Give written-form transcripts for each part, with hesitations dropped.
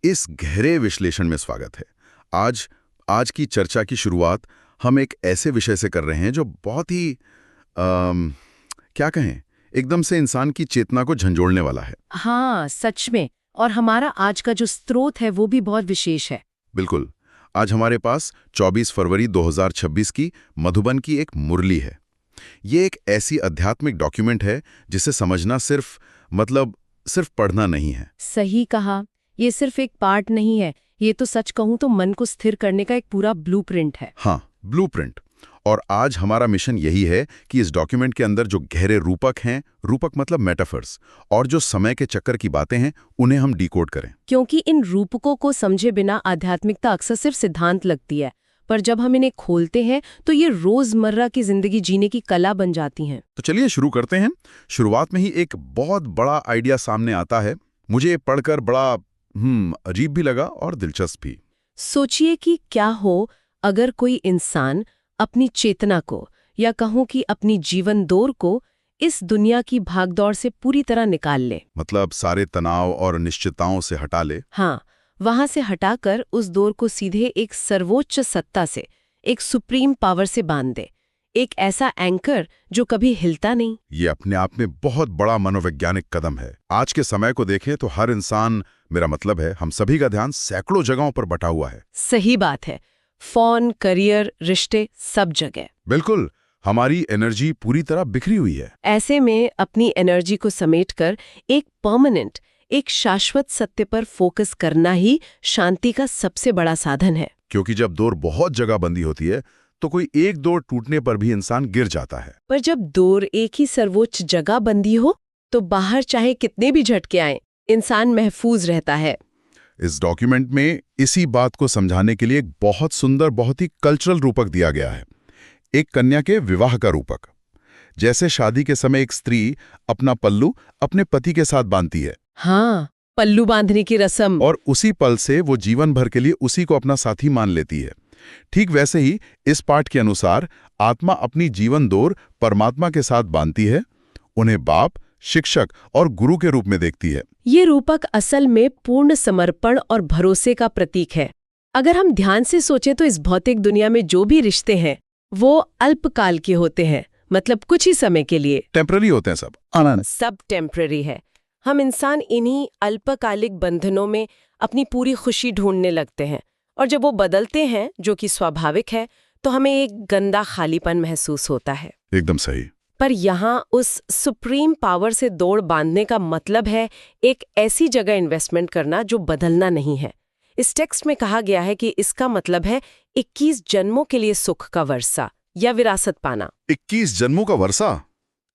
इस गहरे विश्लेषण में स्वागत है। आज आज की चर्चा की शुरुआत हम एक ऐसे विषय से कर रहे हैं जो बहुत ही क्या कहें, एकदम से इंसान की चेतना को झंझोड़ने वाला है। हाँ, सच में। और हमारा आज का जो स्रोत है वो भी बहुत विशेष है। बिल्कुल। आज हमारे पास 24 फरवरी 2026 की मधुबन की एक मुरली है। ये एक ऐसी आध्यात्मिक डॉक्यूमेंट है जिसे समझना सिर्फ पढ़ना नहीं है। सही कहा। ये सिर्फ एक पार्ट नहीं है, ये तो सच कहूँ तो मन को स्थिर करने का एक पूरा ब्लूप्रिंट है। हाँ, ब्लूप्रिंट। और आज हमारा मिशन यही है कि इस डॉक्यूमेंट के अंदर जो गहरे रूपक हैं, रूपक मतलब मेटाफर्स, और जो समय के चक्कर की बातें हैं, उन्हें हम डिकोड करें। क्योंकि इन रूपकों को समझे बिना आध्यात्मिकता अक्सर सिर्फ सिद्धांत लगती है, पर जब हम इन्हें खोलते हैं तो ये रोजमर्रा की जिंदगी जीने की कला बन जाती हैं। तो चलिए शुरू करते हैं। शुरुआत में ही एक बहुत बड़ा आइडिया सामने आता है। मुझे ये पढ़कर बड़ा अजीब भी लगा और दिलचस्प भी। सोचिए कि क्या हो अगर कोई इंसान अपनी चेतना को, या कहूँ कि अपनी जीवन दौर को, इस दुनिया की भागदौड़ से पूरी तरह निकाल ले। मतलब सारे तनाव और निश्चितताओं से हटा ले। हाँ, वहां से हटाकर उस दौर को सीधे एक सर्वोच्च सत्ता से, एक सुप्रीम पावर से बांध दे। एक ऐसा एंकर जो कभी हिलता नहीं। ये अपने आप में बहुत बड़ा मनोवैज्ञानिक कदम है। आज के समय को देखें तो हर इंसान, मेरा मतलब है हम सभी का ध्यान सैकड़ों जगहों पर बटा हुआ है। सही बात है। फोन, करियर, रिश्ते, सब जगह। बिल्कुल, हमारी एनर्जी पूरी तरह बिखरी हुई है। ऐसे में अपनी एनर्जी को समेटकर एक परमानेंट, एक शाश्वत सत्य पर फोकस करना ही शांति का सबसे बड़ा साधन है। क्योंकि जब डोर बहुत जगह बंदी होती है तो कोई एक डोर टूटने पर भी इंसान गिर जाता है। पर जब डोर एक ही सर्वोच्च जगह बंदी हो तो बाहर चाहे कितने भी झटके आएं, इंसान महफूज रहता है। इस डॉक्यूमेंट में इसी बात को समझाने के लिए एक बहुत सुंदर, बहुत ही कल्चरल रूपक दिया गया है। एक कन्या के विवाह का रूपक। जैसे शादी के समय एक स्त्री अपना पल्लू अपने पति के साथ बांधती है। हाँ, पल्लू बांधने की रस्म। और उसी पल से वो जीवन भर के लिए उसी को अपना साथी मान लेती है। ठीक वैसे ही इस पाठ के अनुसार आत्मा अपनी जीवन दौर परमात्मा के साथ बांधती है, उन्हें बाप, शिक्षक और गुरु के रूप में देखती है। ये रूपक असल में पूर्ण समर्पण और भरोसे का प्रतीक है। अगर हम ध्यान से सोचें तो इस भौतिक दुनिया में जो भी रिश्ते हैं वो अल्पकाल के होते हैं, मतलब कुछ ही समय के लिए। टेम्पररी होते हैं सब टेम्पररी है। हम इंसान इन्हीं अल्पकालिक बंधनों में अपनी पूरी खुशी ढूंढने लगते हैं, और जब वो बदलते हैं, जो कि स्वाभाविक है, तो हमें एक गंदा खालीपन महसूस होता है। एकदम सही। पर यहाँ उस सुप्रीम पावर से दौड़ बांधने का मतलब है एक ऐसी जगह इन्वेस्टमेंट करना जो बदलना नहीं है। इस टेक्स्ट में कहा गया है कि इसका मतलब है 21 जन्मों के लिए सुख का वर्षा या विरासत पाना। 21 जन्मों का वर्षा,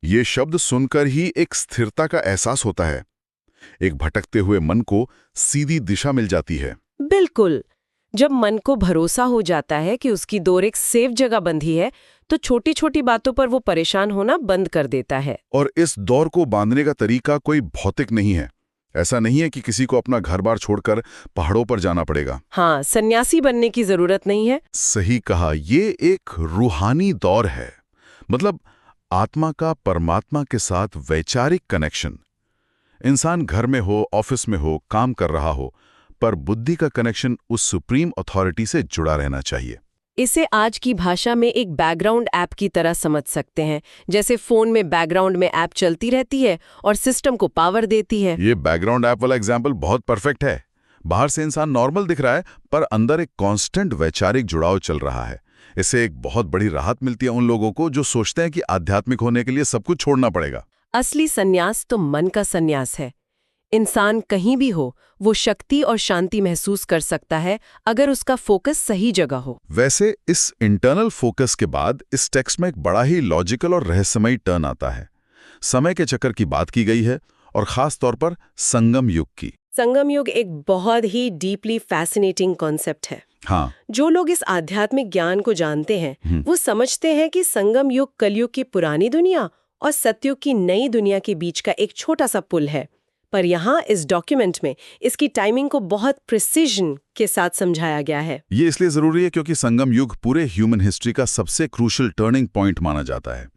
ये शब्द सुनकर ही एक स्थिरता का एहसास होता है। एक भटकते हुए मन को सीधी दिशा मिल जाती है। बिल्कुल। जब मन को भरोसा हो जाता है कि उसकी दौर एक सेफ जगह बंधी है, तो छोटी छोटी बातों पर वो परेशान होना बंद कर देता है। और इस दौर को बांधने का तरीका कोई भौतिक नहीं है। ऐसा नहीं है कि किसी को अपना घर बार छोड़कर पहाड़ों पर जाना पड़ेगा। हाँ, सन्यासी बनने की जरूरत नहीं है। सही कहा, ये एक रूहानी दौर है। मतलब आत्मा का परमात्मा के साथ वैचारिक कनेक्शन। इंसान घर में हो, ऑफिस में हो, काम कर रहा हो, पर बुद्धि का कनेक्शन उस सुप्रीम अथॉरिटी से जुड़ा रहना चाहिए। इसे आज की भाषा में एक बैकग्राउंड ऐप की तरह समझ सकते हैं। जैसे फोन में बैकग्राउंड में ऐप चलती रहती है और सिस्टम को पावर देती है। ये बैकग्राउंड ऐप वाला एग्जाम्पल बहुत परफेक्ट है। बाहर से इंसान नॉर्मल दिख रहा है, पर अंदर एक कांस्टेंट वैचारिक जुड़ाव चल रहा है। इससे एक बहुत बड़ी राहत मिलती है उन लोगों को जो सोचते हैं कि आध्यात्मिक होने के लिए सब कुछ छोड़ना पड़ेगा। असली सन्यास तो मन का सन्यास है। इंसान कहीं भी हो, वो शक्ति और शांति महसूस कर सकता है अगर उसका फोकस सही जगह हो। वैसे इस इंटरनल फोकस के बाद इस टेक्स्ट में एक बड़ा ही लॉजिकल और रहस्यमयी टर्न आता है। समय के चक्कर की बात की गई है, और खास तौर पर संगम युग की। संगम युग एक बहुत ही डीपली फैसिनेटिंग कॉन्सेप्ट है। हाँ, जो लोग इस आध्यात्मिक ज्ञान को जानते हैं वो समझते हैं कि संगम युग कलयुग की पुरानी दुनिया और सतयुग की नई दुनिया के बीच का एक छोटा सा पुल है। पर यहाँ इस डॉक्यूमेंट में इसकी टाइमिंग को बहुत प्रिसीजन के साथ समझाया गया है। ये इसलिए जरूरी है क्योंकि संगम युग पूरे ह्यूमन हिस्ट्री का सबसे क्रूशियल टर्निंग पॉइंट माना जाता है।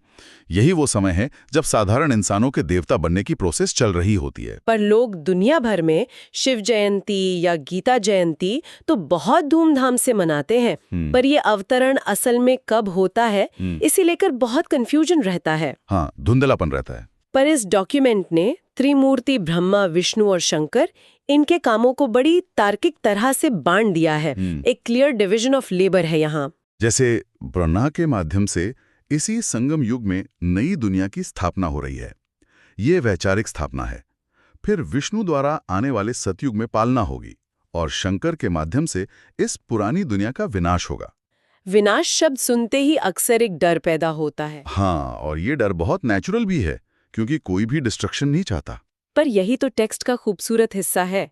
यही वो समय है जब साधारण इंसानों के देवता बनने की प्रोसेस चल रही होती है। पर लोग दुनिया भर में शिव जयंती या गीता जयंती तो बहुत धूमधाम से मनाते हैं, पर ये अवतरण असल में कब होता है इसे लेकर बहुत कंफ्यूजन रहता है। हाँ, धुंधलापन रहता है। पर इस डॉक्यूमेंट ने त्रिमूर्ति ब्रह्मा, विष्णु और शंकर, इनके कामों को बड़ी तार्किक तरह से बांट दिया है। एक क्लियर डिवीजन ऑफ लेबर है यहाँ। जैसे ब्रह्मा के माध्यम से इसी संगम युग में नई दुनिया की स्थापना हो रही है, ये वैचारिक स्थापना है। फिर विष्णु द्वारा आने वाले सतयुग में पालना होगी और शंकर के माध्यम से इस पुरानी दुनिया का विनाश होगा। विनाश शब्द सुनते ही अक्सर एक डर पैदा होता है। हाँ, और ये डर बहुत नेचुरल भी है, क्योंकि कोई भी डिस्ट्रक्शन नहीं चाहता। पर यही तो टेक्स्ट का खूबसूरत हिस्सा है।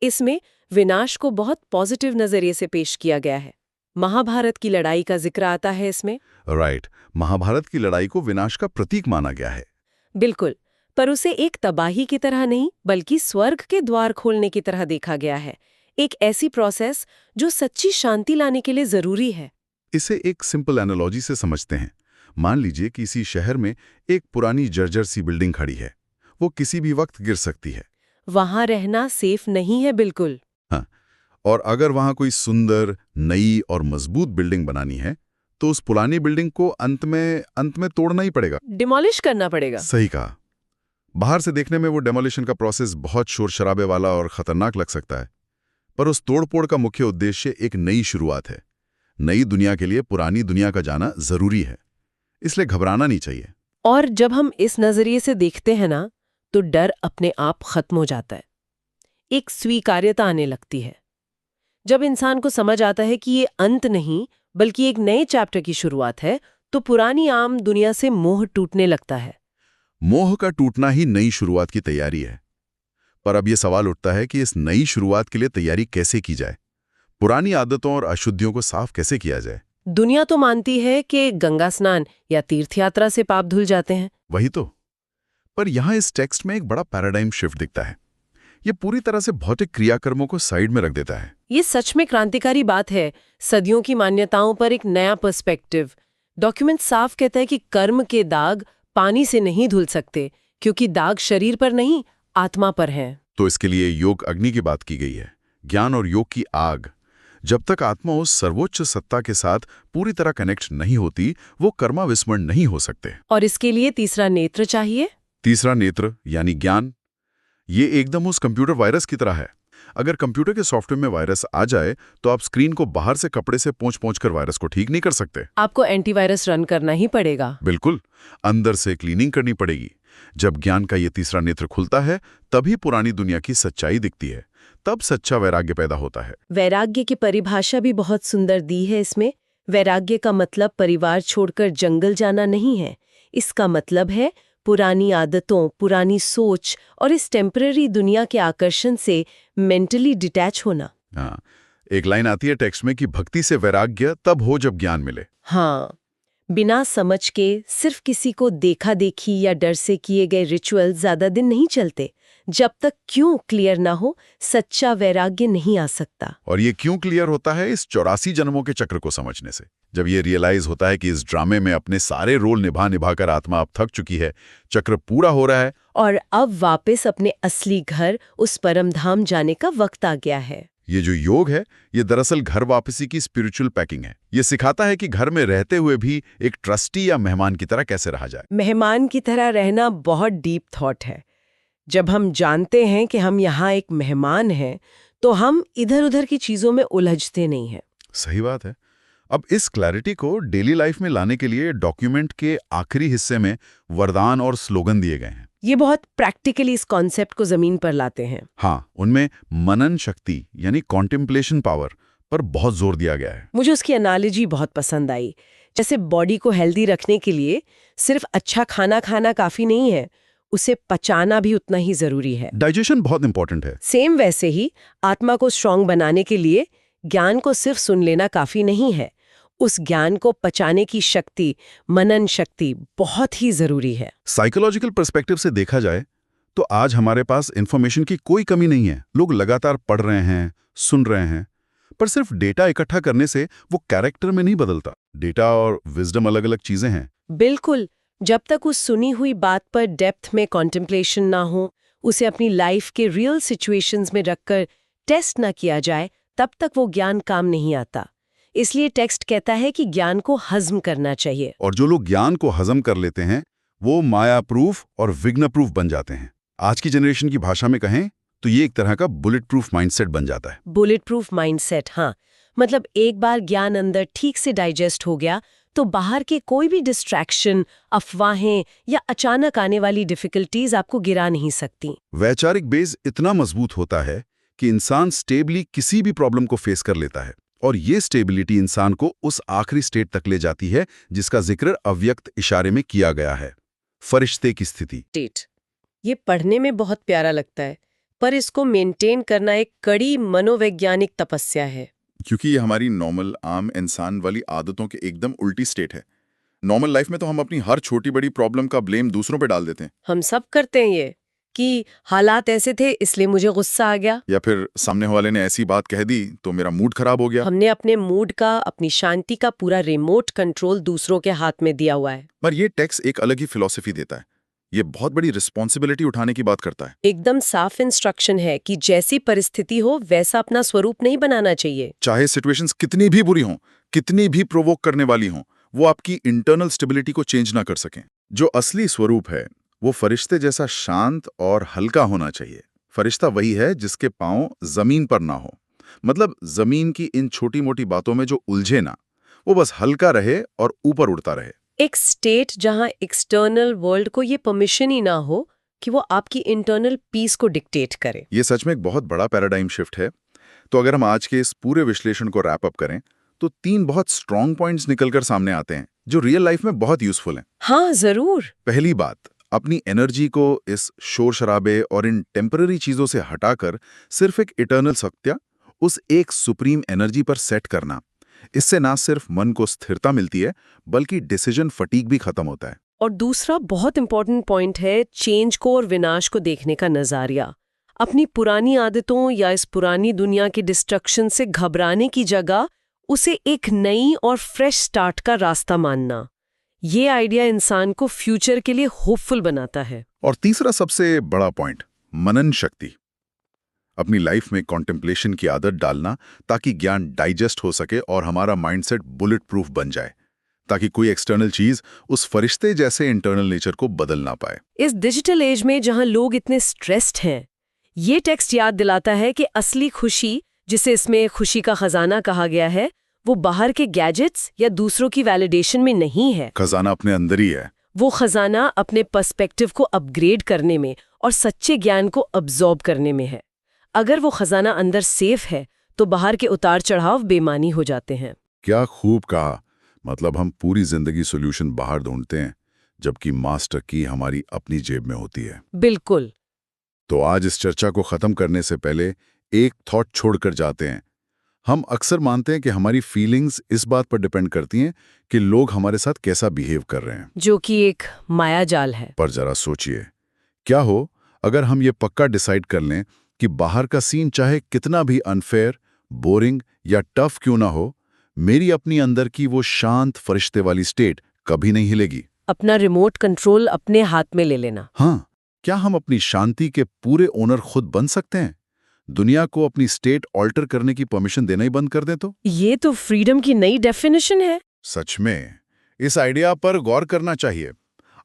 इसमें विनाश को बहुत पॉजिटिव नजरिए से पेश किया गया है। महाभारत की लड़ाई का जिक्र आता है इसमें। राइट, महाभारत की लड़ाई को विनाश का प्रतीक माना गया है। बिल्कुल, पर उसे एक तबाही की तरह नहीं, बल्कि स्वर्ग के द्वार खोलने की तरह देखा गया है। एक ऐसी प्रोसेस जो सच्ची शांति लाने के लिए जरूरी है। इसे एक सिंपल एनालॉजी से समझते हैं। मान लीजिए कि इसी शहर में एक पुरानी जर्जर सी बिल्डिंग खड़ी है। वो किसी भी वक्त गिर सकती है। वहां रहना सेफ नहीं है बिल्कुल। हाँ, और अगर वहां कोई सुंदर, नई और मजबूत बिल्डिंग बनानी है, तो उस पुरानी बिल्डिंग को अंत में तोड़ना ही पड़ेगा, डिमोलिश करना पड़ेगा। सही कहा। बाहर से देखने में वो डेमोलिशन का प्रोसेस बहुत शोर शराबे वाला और खतरनाक लग सकता है, पर उस तोड़फोड़ का मुख्य उद्देश्य एक नई शुरुआत है। नई दुनिया के लिए पुरानी दुनिया का जाना जरूरी है, इसलिए घबराना नहीं चाहिए। और जब हम इस नजरिए से देखते हैं ना, तो डर अपने आप खत्म हो जाता है। एक स्वीकार्यता आने लगती है। जब इंसान को समझ आता है कि ये अंत नहीं, बल्कि एक नए चैप्टर की शुरुआत है, तो पुरानी आम दुनिया से मोह टूटने लगता है। मोह का टूटना ही नई शुरुआत की तैयारी है। पर अब यह सवाल उठता है कि इस नई शुरुआत के लिए तैयारी कैसे की जाए? पुरानी आदतों और अशुद्धियों को साफ कैसे किया जाए? दुनिया तो मानती है कि गंगा स्नान या तीर्थ यात्रा से पाप धुल जाते हैं। वही तो। पर यहां इस टेक्स्ट में एक बड़ा पैराडाइम शिफ्ट दिखता है। ये पूरी तरह से भौतिक क्रियाकर्मों को साइड में रख देता है। ये सच में क्रांतिकारी बात है। सदियों की मान्यताओं पर एक नया पर्सपेक्टिव। डॉक्यूमेंट साफ कहता है कि कर्म के दाग पानी से नहीं धुल सकते, क्योंकि दाग शरीर पर नहीं, आत्मा पर हैं। तो इसके लिए योग अग्नि की बात की गई है, ज्ञान और योग की आग। जब तक आत्मा उस सर्वोच्च सत्ता के साथ पूरी तरह कनेक्ट नहीं होती, वो कर्मा विस्मरण नहीं हो सकते। और इसके लिए तीसरा नेत्र चाहिए। तीसरा नेत्र यानी ज्ञान। ये एकदम उस कंप्यूटर वायरस की तरह है। अगर कंप्यूटर के सॉफ्टवेयर में वायरस आ जाए, तो आप स्क्रीन को बाहर से कपड़े से पोंछ कर वायरस को ठीक नहीं कर सकते। आपको एंटीवायरस रन करना ही पड़ेगा। बिल्कुल, अंदर से क्लीनिंग करनी पड़ेगी। जब ज्ञान का ये तीसरा नेत्र खुलता है, तभी पुरानी दुनिया की सच्चाई दिखती है। तब सच्चा वैराग्य पैदा होता है। वैराग्य की परिभाषा भी बहुत सुंदर दी है इसमें। वैराग्य का मतलब परिवार छोड़कर जंगल जाना नहीं है। इसका मतलब है पुरानी आदतों, पुरानी सोच और इस टेम्पररी दुनिया के आकर्षण से मेंटली डिटैच होना। हाँ, एक लाइन आती है टेक्स्ट में कि भक्ति से वैराग्य तब हो जब ज्ञान मिले। हाँ, बिना समझ के सिर्फ किसी को देखा देखी या डर से किए गए रिचुअल ज्यादा दिन नहीं चलते। जब तक क्यों क्लियर ना हो, सच्चा वैराग्य नहीं आ सकता। और ये क्यों क्लियर होता है? इस 84 जन्मों के चक्र को समझने से। जब ये रियलाइज होता है कि इस ड्रामे में अपने सारे रोल निभा कर आत्मा अब थक चुकी है, चक्र पूरा हो रहा है और अब वापस अपने असली घर, उस परम धाम जाने का वक्त आ गया है। ये जो योग है, ये दरअसल घर वापसी की स्पिरिचुअल पैकिंग है। ये सिखाता है कि घर में रहते हुए भी एक ट्रस्टी या मेहमान की तरह कैसे रहा जाए। मेहमान की तरह रहना बहुत डीप थॉट है। जब हम जानते हैं कि हम यहाँ एक मेहमान हैं, तो हम इधर उधर की चीजों में उलझते नहीं हैं। सही बात है। अब इस क्लैरिटी को डेली लाइफ में लाने के लिए डॉक्यूमेंट के आखिरी हिस्से में वरदान और स्लोगन दिए गए हैं। ये बहुत प्रैक्टिकली इस कॉन्सेप्ट को जमीन पर लाते हैं। हाँ, उनमें मनन शक्ति यानी कॉन्टेम्पलेशन पावर पर बहुत जोर दिया गया है। मुझे उसकी एनालॉजी बहुत पसंद आई। जैसे बॉडी को हेल्दी रखने के लिए सिर्फ अच्छा खाना खाना काफी नहीं है, उसे पचाना भी उतना ही जरूरी है। डाइजेशन बहुत इंपॉर्टेंट है। सेम वैसे ही आत्मा को स्ट्रांग बनाने के लिए ज्ञान को सिर्फ सुन लेना काफी नहीं है, उस ज्ञान को पचाने की शक्ति, मनन शक्ति बहुत ही जरूरी है। साइकोलॉजिकल पर्सपेक्टिव से देखा जाए तो आज हमारे पास इंफॉर्मेशन की कोई कमी नहीं है। लोग लगातार पढ़ रहे हैं, सुन रहे हैं, पर सिर्फ डेटा इकट्ठा करने से वो कैरेक्टर में नहीं बदलता। डेटा और विजडम अलग अलग चीजें हैं। बिल्कुल, जब तक उस सुनी हुई बात पर डेप्थ में कॉन्टेम्पलेशन ना हो, उसे अपनी लाइफ के रियल सिचुएशंस में रखकर टेस्ट ना किया जाए, तब तक वो ज्ञान काम नहीं आता। इसलिए टेक्स्ट कहता है कि ज्ञान को हजम करना चाहिए। और जो लोग ज्ञान को हजम कर लेते हैं वो माया प्रूफ और विघ्न प्रूफ बन जाते हैं। आज की जनरेशन की भाषा में कहें तो ये एक तरह का बुलेट प्रूफ माइंडसेट बन जाता है। बुलेट प्रूफ माइंडसेट, हाँ। मतलब एक बार ज्ञान अंदर ठीक से डाइजेस्ट हो गया तो बाहर के कोई भी डिस्ट्रैक्शन, अफवाहें या अचानक आने वाली डिफिकल्टीज आपको गिरा नहीं सकती। वैचारिक बेस इतना मजबूत होता है कि इंसान स्टेबली किसी भी प्रॉब्लम को फेस कर लेता है, और ये स्टेबिलिटी इंसान को उस आखिरी स्टेट तक ले जाती है जिसका जिक्र अव्यक्त इशारे में किया गया है, फरिश्ते की स्थिति। ये पढ़ने में बहुत प्यारा लगता है, पर इसको मेंटेन करना एक कड़ी मनोवैज्ञानिक तपस्या है। क्योंकि ये हमारी नॉर्मल आम इंसान वाली आदतों के एकदम उल्टी स्टेट है। नॉर्मल लाइफ में तो हम अपनी हर छोटी बड़ी प्रॉब्लम का ब्लेम दूसरों पे डाल देते हैं। हम सब करते हैं ये, कि हालात ऐसे थे इसलिए मुझे गुस्सा आ गया, या फिर सामने वाले ने ऐसी बात कह दी तो मेरा मूड खराब हो गया। हमने अपने मूड का, अपनी शांति का पूरा रिमोट कंट्रोल दूसरों के हाथ में दिया हुआ है। पर ये टेक्स्ट एक अलग ही फिलॉसफी देता है। ये बहुत बड़ी रिस्पॉन्सिबिलिटी उठाने की बात करता है। एकदम साफ इंस्ट्रक्शन है कि जैसी परिस्थिति हो वैसा अपना स्वरूप नहीं बनाना चाहिए। चाहे सिचुएशंस कितनी भी बुरी हों, कितनी भी प्रोवोक करने वाली हों, वो आपकी इंटरनल स्टेबिलिटी को चेंज ना कर सकें। जो असली स्वरूप है वो फरिश्ते जैसा शांत और हल्का होना चाहिए। फरिश्ता वही है जिसके पांव जमीन पर ना हो, मतलब जमीन की इन छोटी मोटी बातों में जो उलझे ना, वो बस हल्का रहे और ऊपर उड़ता रहे। एक स्टेट जहां एक्सटर्नल वर्ल्ड को ये परमिशन ही ना हो कि वो आपकी इंटरनल पीस को डिक्टेट करे। ये सच में एक बहुत बड़ा पैराडाइम शिफ्ट है। तो अगर हम आज के इस पूरे विश्लेषण को रैप अप करें तो 3 बहुत स्ट्रॉन्ग पॉइंट्स निकलकर सामने आते हैं जो रियल लाइफ में बहुत यूजफुल हैं। हाँ जरूर। पहली बात, अपनी एनर्जी को इस शोर शराबे और इन टेम्पररी चीजों से हटाकर सिर्फ एक इटर्नल सत्या, उस एक सुप्रीम एनर्जी पर सेट करना। इससे ना सिर्फ मन को स्थिरता मिलती है बल्कि डिसीजन फटीग भी खत्म होता है। और दूसरा बहुत इंपॉर्टेंट पॉइंट है चेंज को और विनाश को देखने का नजरिया। अपनी पुरानी आदतों या इस पुरानी दुनिया के डिस्ट्रक्शन से घबराने की जगह उसे एक नई और फ्रेश स्टार्ट का रास्ता मानना। ये आइडिया इंसान को फ्यूचर के लिए होपफुल बनाता है। और तीसरा सबसे बड़ा पॉइंट, मनन शक्ति। अपनी लाइफ में कॉन्टेम्पलेशन की आदत डालना ताकि ज्ञान डाइजेस्ट हो सके और हमारा माइंडसेट बुलेट प्रूफ बन जाए, ताकि कोई एक्सटर्नल चीज उस फरिश्ते जैसे इंटरनल नेचर को बदल ना पाए। इस डिजिटल एज में जहां लोग इतने स्ट्रेस्ड हैं, ये टेक्स्ट याद दिलाता है कि असली खुशी, जिसे इसमें खुशी का खजाना कहा गया है, वो बाहर के गैजेट्स या दूसरों की वैलिडेशन में नहीं है। खजाना अपने अंदर ही है। वो खजाना अपने पर्सपेक्टिव को अपग्रेड करने में और सच्चे ज्ञान को अब्जॉर्ब करने में है। अगर वो खजाना अंदर सेफ है तो बाहर के उतार चढ़ाव बेमानी हो जाते हैं। क्या खूब कहा। मतलब हम पूरी जिंदगी सॉल्यूशन बाहर ढूंढते हैं जबकि मास्टर की हमारी अपनी जेब में होती है। बिल्कुल। तो आज इस चर्चा को खत्म करने से पहले एक थॉट छोड़कर जाते हैं। हम अक्सर मानते हैं कि हमारी फीलिंग्स इस बात पर डिपेंड करती हैं कि लोग हमारे साथ कैसा बिहेव कर रहे हैं, जो कि एक मायाजाल है। पर जरा सोचिए, क्या हो अगर हम ये पक्का डिसाइड कर लें कि बाहर का सीन चाहे कितना भी अनफेयर, बोरिंग या टफ क्यों ना हो, मेरी अपनी अंदर की वो शांत फरिश्ते वाली स्टेट कभी नहीं हिलेगी। अपना रिमोट कंट्रोल अपने हाथ में ले लेना। हाँ, क्या हम अपनी शांति के पूरे ओनर खुद बन सकते हैं? दुनिया को अपनी स्टेट ऑल्टर करने की परमिशन देना ही बंद कर दें तो? ये तो फ्रीडम की नई डेफिनेशन है। सच में इस आइडिया पर गौर करना चाहिए।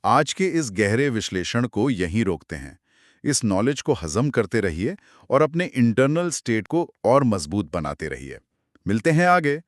आज के इस गहरे विश्लेषण को यहीं रोकते हैं। इस नॉलेज को हजम करते रहिए और अपने इंटरनल स्टेट को और मजबूत बनाते रहिए। मिलते हैं आगे।